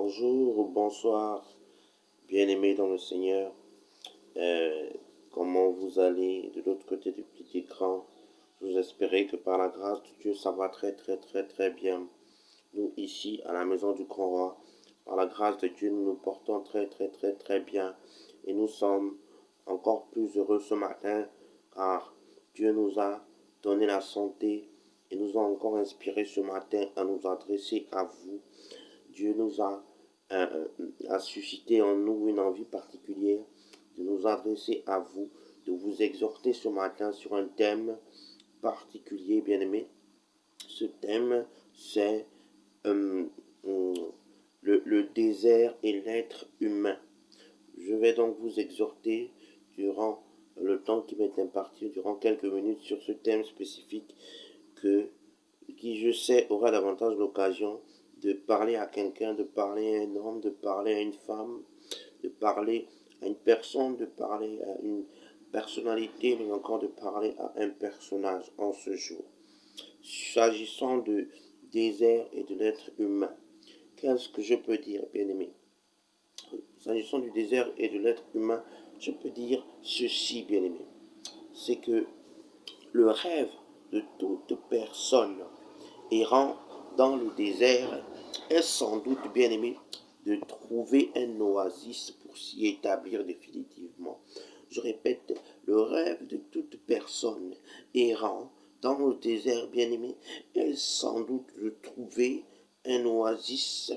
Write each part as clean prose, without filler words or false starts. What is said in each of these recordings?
Bonjour ou bonsoir, bien-aimés dans le Seigneur. Euh, Comment vous allez de l'autre côté du petit écran? Vous espérez que par la grâce de Dieu, ça va très bien. Nous, ici, à la maison du Grand Roi, par la grâce de Dieu, nous nous portons très bien. Et nous sommes encore plus heureux ce matin, car Dieu nous a donné la santé et nous a encore inspiré ce matin à nous adresser à vous. Dieu nous a suscité en nous une envie particulière de nous adresser à vous, de vous exhorter ce matin sur un thème particulier, bien-aimé. Ce thème, c'est le désert et l'être humain. Je vais donc vous exhorter durant le temps qui m'est imparti, durant quelques minutes, sur ce thème spécifique qui, je sais, aura davantage l'occasion de parler à quelqu'un, de parler à un homme, de parler à une femme, de parler à une personne, de parler à une personnalité, mais encore de parler à un personnage en ce jour. S'agissant du désert et de l'être humain, qu'est-ce que je peux dire, bien-aimé? S'agissant du désert et de l'être humain, je peux dire ceci, bien-aimé. C'est que le rêve de toute personne errant dans le désert est sans doute, bien-aimé, de trouver un oasis pour s'y établir définitivement. Je répète, le rêve de toute personne errant dans le désert, bien-aimé, est sans doute de trouver un oasis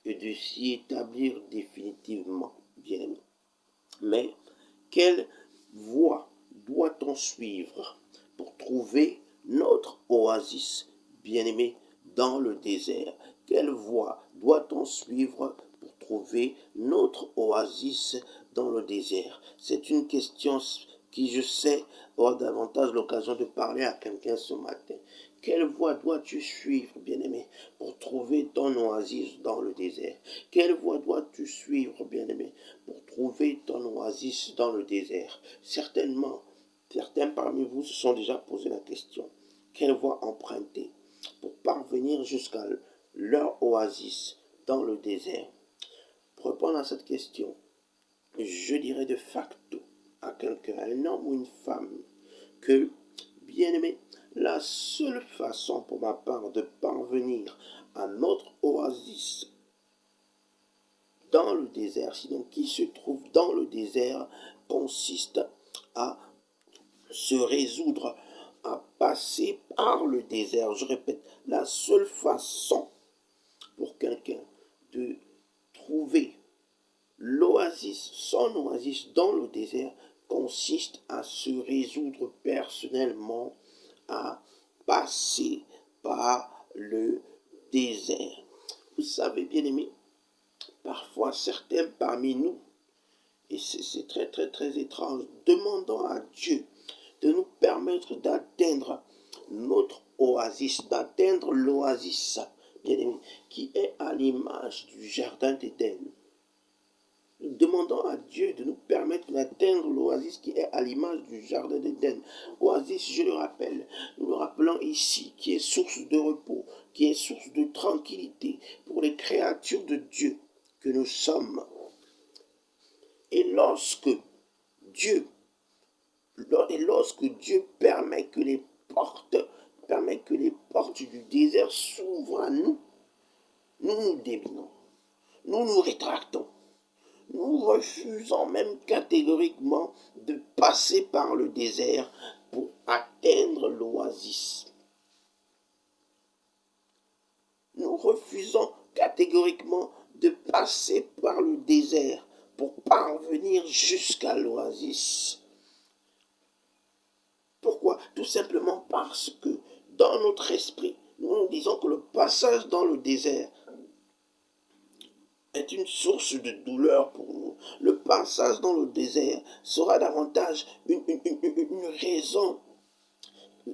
et de s'y établir définitivement, bien-aimé. Mais quelle voie doit-on suivre pour trouver notre oasis, bien-aimé, dans le désert? Quelle voie doit-on suivre pour trouver notre oasis dans le désert? C'est une question qui, je sais, aura davantage l'occasion de parler à quelqu'un ce matin. Quelle voie dois-tu suivre, bien-aimé, pour trouver ton oasis dans le désert? Quelle voie dois-tu suivre, bien-aimé, pour trouver ton oasis dans le désert? Certainement, certains parmi vous se sont déjà posé la question. Quelle voie emprunter pour parvenir jusqu'à leur oasis dans le désert? Pour répondre à cette question, je dirais de facto à quelqu'un, un homme ou une femme, que, bien-aimé, la seule façon pour ma part de parvenir à notre oasis dans le désert, sinon qui se trouve dans le désert, consiste à se résoudre à passer par le désert. Je répète, la seule façon pour quelqu'un de trouver l'oasis, son oasis dans le désert, consiste à se résoudre personnellement à passer par le désert. Vous savez, bien aimé, parfois certains parmi nous, et c'est très étrange, demandons à Dieu de nous permettre d'atteindre notre oasis, d'atteindre l'oasis, bien aimé, qui est à l'image du jardin d'Éden. Nous demandons à Dieu de nous permettre d'atteindre l'oasis qui est à l'image du jardin d'Éden. Oasis, je le rappelle, nous le rappelons ici, qui est source de repos, qui est source de tranquillité pour les créatures de Dieu que nous sommes. Et lorsque Dieu permet que les portes du désert s'ouvrent à nous, nous nous déminons, nous nous rétractons. Nous refusons même catégoriquement de passer par le désert pour atteindre l'oasis. Nous refusons catégoriquement de passer par le désert pour parvenir jusqu'à l'oasis. Pourquoi? Tout simplement parce que dans notre esprit, nous disons que le passage dans le désert est une source de douleur pour nous. Le passage dans le désert sera davantage une raison,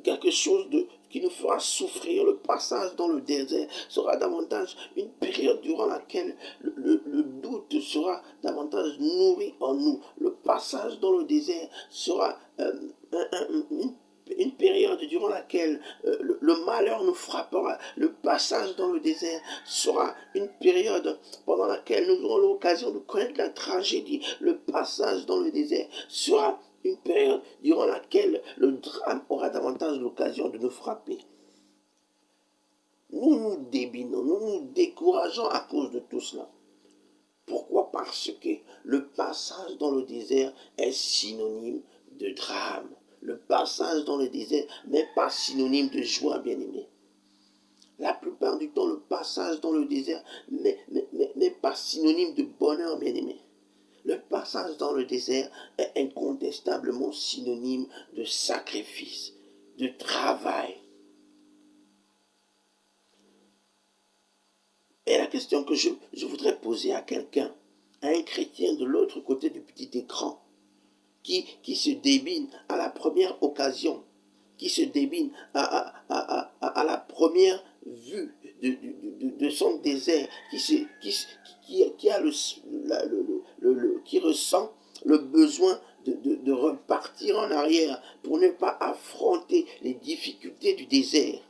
quelque chose qui nous fera souffrir. Le passage dans le désert sera davantage une période durant laquelle le doute sera davantage nourri en nous. Le passage dans le désert sera une une période durant laquelle le malheur nous frappera. Le passage dans le désert sera une période pendant laquelle nous aurons l'occasion de connaître la tragédie. Le passage dans le désert sera une période durant laquelle le drame aura davantage l'occasion de nous frapper. Nous nous débinons, nous nous décourageons à cause de tout cela. Pourquoi? Parce que le passage dans le désert est synonyme de drame. Le passage dans le désert n'est pas synonyme de joie, bien-aimé. La plupart du temps, le passage dans le désert n'est pas synonyme de bonheur, bien-aimé. Le passage dans le désert est incontestablement synonyme de sacrifice, de travail. Et la question que je voudrais poser à quelqu'un, à un chrétien de l'autre côté du petit écran, qui se débine à la première occasion, qui se débine à la première vue de son désert, qui ressent le besoin de repartir en arrière pour ne pas affronter les difficultés du désert.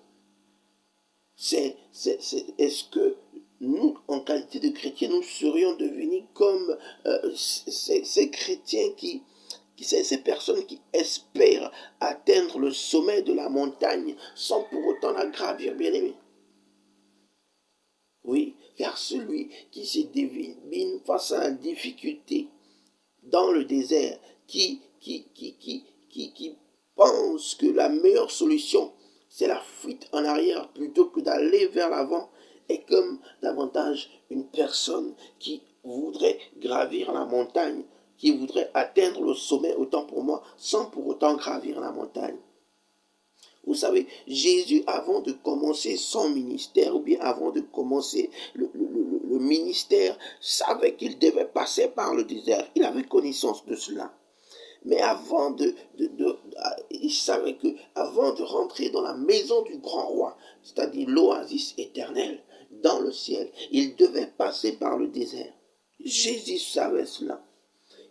Est-ce que nous, en qualité de chrétiens, nous serions devenus comme ces chrétiens ces personnes qui espèrent atteindre le sommet de la montagne sans pour autant la gravir, bien-aimé? Oui, car celui qui se débine face à la difficulté dans le désert, qui pense que la meilleure solution, c'est la fuite en arrière plutôt que d'aller vers l'avant, est comme davantage une personne qui voudrait gravir la montagne, qui voudrait atteindre le sommet, autant pour moi, sans pour autant gravir la montagne. Vous savez, Jésus, avant de commencer son ministère, ou bien avant de commencer le ministère, savait qu'il devait passer par le désert. Il avait connaissance de cela. Mais il savait que avant de rentrer dans la maison du grand roi, c'est-à-dire l'oasis éternelle dans le ciel, il devait passer par le désert. Jésus savait cela.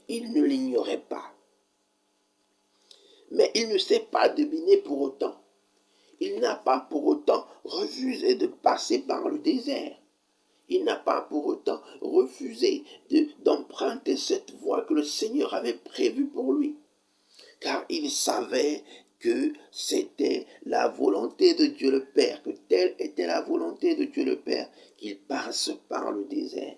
Il ne l'ignorait pas. Mais il ne s'est pas deviné pour autant. Il n'a pas pour autant refusé de passer par le désert. Il n'a pas pour autant refusé d'emprunter cette voie que le Seigneur avait prévue pour lui. Car il savait que c'était la volonté de Dieu le Père, que telle était la volonté de Dieu le Père, qu'il passe par le désert.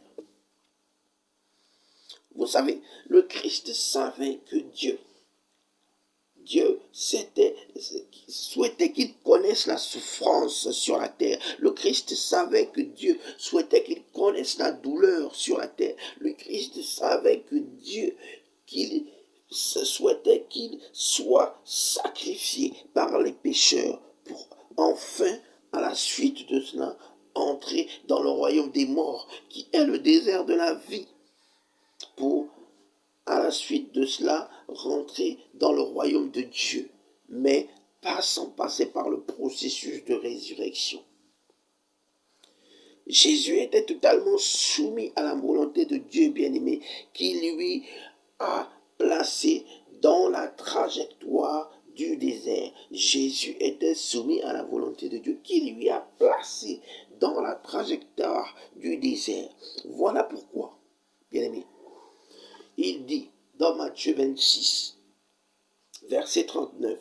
Vous savez, le Christ savait que Dieu souhaitait qu'il connaisse la souffrance sur la terre. Le Christ savait que Dieu souhaitait qu'il connaisse la douleur sur la terre. Le Christ savait que Dieu, qu'il souhaitait qu'il soit sacrifié par les pécheurs pour enfin, à la suite de cela, entrer dans le royaume des morts, qui est le désert de la vie, pour à la suite de cela, rentrer dans le royaume de Dieu, mais pas sans passer par le processus de résurrection. Jésus était totalement soumis à la volonté de Dieu bien-aimé, qui lui a placé dans la trajectoire du désert. Jésus était soumis à la volonté de Dieu, qui lui a placé dans la trajectoire du désert. Voilà pourquoi, bien-aimé, il dit dans Matthieu 26, verset 39,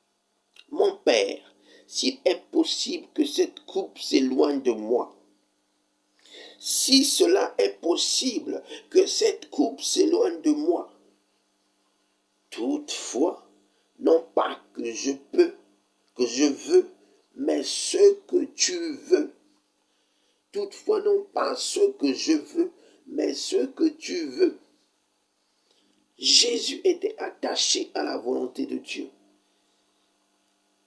« Mon Père, s'il est possible que cette coupe s'éloigne de moi, si cela est possible que cette coupe s'éloigne de moi, toutefois, non pas que je peux, que je veux, mais ce que tu veux. Toutefois, non pas ce que je veux, mais ce que tu veux. » Jésus était attaché à la volonté de Dieu.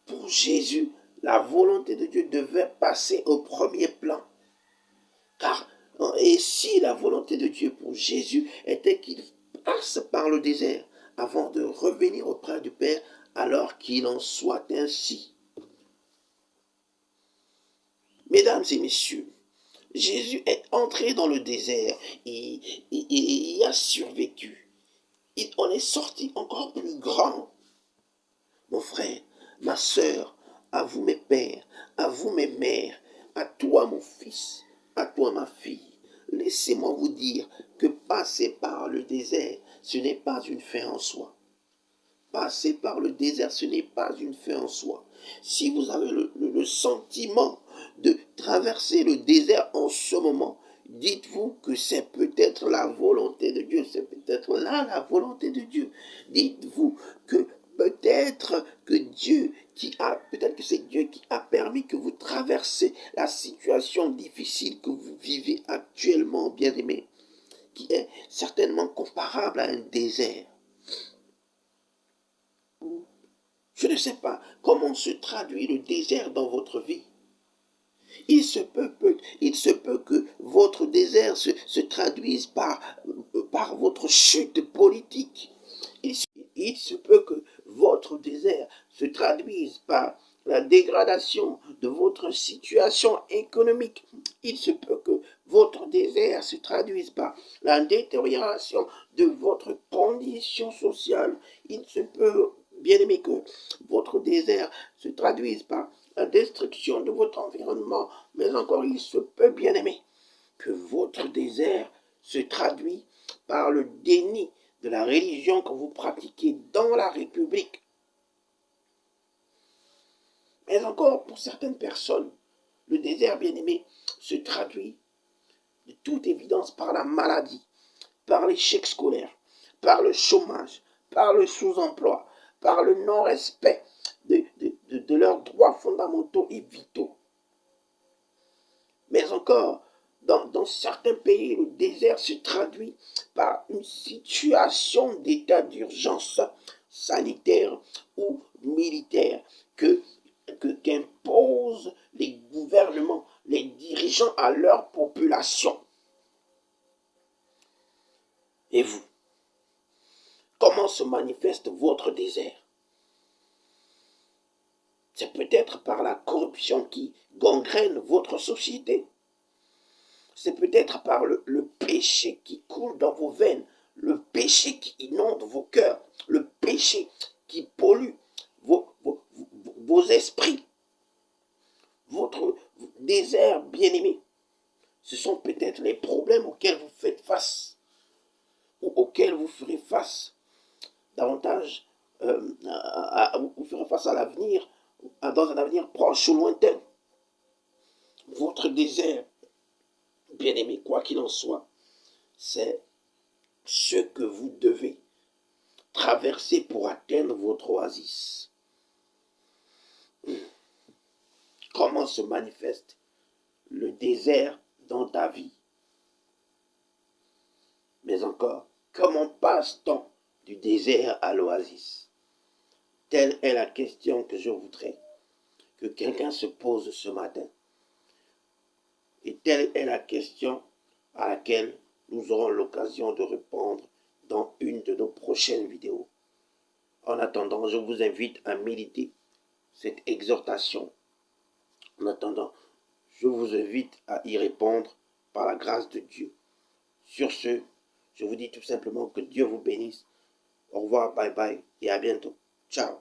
Pour Jésus, la volonté de Dieu devait passer au premier plan. Et si la volonté de Dieu pour Jésus était qu'il passe par le désert avant de revenir auprès du Père, alors qu'il en soit ainsi. Mesdames et messieurs, Jésus est entré dans le désert et il a survécu. On est sorti encore plus grand. Mon frère, ma sœur, à vous mes pères, à vous mes mères, à toi mon fils, à toi ma fille. Laissez-moi vous dire que passer par le désert, ce n'est pas une fin en soi. Passer par le désert, ce n'est pas une fin en soi. Si vous avez le sentiment de traverser le désert en ce moment, dites-vous que c'est peut-être la volonté de Dieu, c'est peut-être là la volonté de Dieu. Dites-vous que peut-être que c'est Dieu qui a permis que vous traversez la situation difficile que vous vivez actuellement, bien-aimés, qui est certainement comparable à un désert. Je ne sais pas comment se traduit le désert dans votre vie. Il se peut que votre désert se traduise par votre chute politique. Il se peut que votre désert se traduise par la dégradation de votre situation économique. Il se peut que votre désert se traduise par la détérioration de votre condition sociale. Il se peut, bien aimé, que votre désert se traduise par la destruction de votre environnement. Mais encore, il se peut, bien aimé, que votre désert se traduise par le déni de la religion que vous pratiquez dans la République. Mais encore, pour certaines personnes, le désert, bien-aimé, se traduit de toute évidence par la maladie, par l'échec scolaire, par le chômage, par le sous-emploi, par le non-respect de leurs droits fondamentaux et vitaux. Mais encore, dans certains pays, le désert se traduit par une situation d'état d'urgence sanitaire ou militaire qu'imposent les gouvernements, les dirigeants à leur population. Et vous, comment se manifeste votre désert? C'est peut-être par la corruption qui gangrène votre société. C'est peut-être par le péché qui coule dans vos veines, le péché qui inonde vos cœurs, le péché qui pollue vos esprits. Votre désert bien-aimé, ce sont peut-être les problèmes auxquels vous faites face ou auxquels vous ferez face davantage, vous ferez face à l'avenir, dans un avenir proche ou lointain. Votre désert, bien-aimé, quoi qu'il en soit, c'est ce que vous devez traverser pour atteindre votre oasis. Comment se manifeste le désert dans ta vie? Mais encore, comment passe-t-on du désert à l'oasis? Telle est la question que je voudrais que quelqu'un se pose ce matin. Et telle est la question à laquelle nous aurons l'occasion de répondre dans une de nos prochaines vidéos. En attendant, je vous invite à méditer cette exhortation. En attendant, je vous invite à y répondre par la grâce de Dieu. Sur ce, je vous dis tout simplement que Dieu vous bénisse. Au revoir, bye bye et à bientôt. Ciao.